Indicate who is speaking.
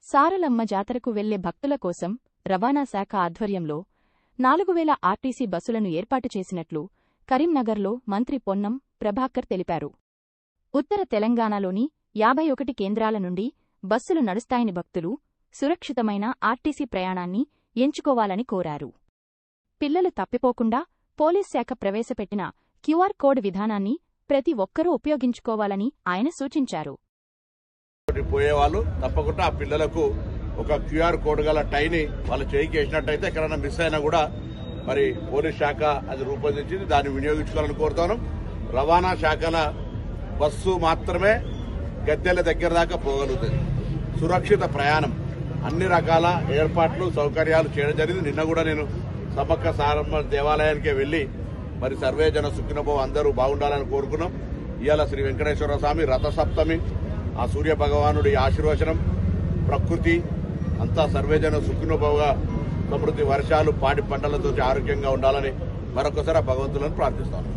Speaker 1: సారలమ్మ జాతరకు వెళ్లే భక్తుల కోసం రవాణా శాఖ ఆధ్వర్యంలో 4000 ఆర్టీసీ బస్సులను ఏర్పాటు చేసినట్లు కరీంనగర్లో మంత్రి పొన్నం ప్రభాకర్ తెలిపారు. ఉత్తర తెలంగాణలోని 51 కేంద్రాల నుండి బస్సులు నడుస్తాయని భక్తులు సురక్షితమైన ఆర్టీసీ ప్రయాణాన్ని ఎంచుకోవాలని కోరారు. పిల్లలు తప్పిపోకుండా పోలీస్ శాఖ ప్రవేశపెట్టిన క్యూఆర్ కోడ్ విధానాన్ని ప్రతి ఒక్కరూ ఉపయోగించుకోవాలని ఆయన సూచించారు.
Speaker 2: పోయేవాళ్ళు తప్పకుండా ఆ పిల్లలకు ఒక క్యూఆర్ కోడ్ గల టైని వాళ్ళు చేయికి వేసినట్టయితే ఎక్కడైనా మిస్ అయినా కూడా మరి పోలీస్ శాఖ అది రూపొందించింది, దాన్ని వినియోగించుకోవాలని కోరుతాను. రవాణా శాఖల బస్సు మాత్రమే గద్దెల దగ్గర దాకా పోగలుగుతుంది. సురక్షిత ప్రయాణం అన్ని రకాల ఏర్పాట్లు సౌకర్యాలు చేయడం జరిగింది. నిన్న కూడా నేను సమ్మక్క సారమ్మ దేవాలయానికి వెళ్లి మరి సర్వే జన సుఖినభవ అందరూ బాగుండాలని కోరుకున్నాం. ఇవాళ శ్రీ వెంకటేశ్వర స్వామి రథసప్తమి, ఆ సూర్య భగవానుడి ఆశీర్వచనం, ప్రకృతి అంతా సర్వేజన సుఖినోభవగా సమృద్ధి వర్షాలు పాడి పంటలతో ఆరోగ్యంగా ఉండాలని మరొకసారి భగవంతులను ప్రార్థిస్తాను.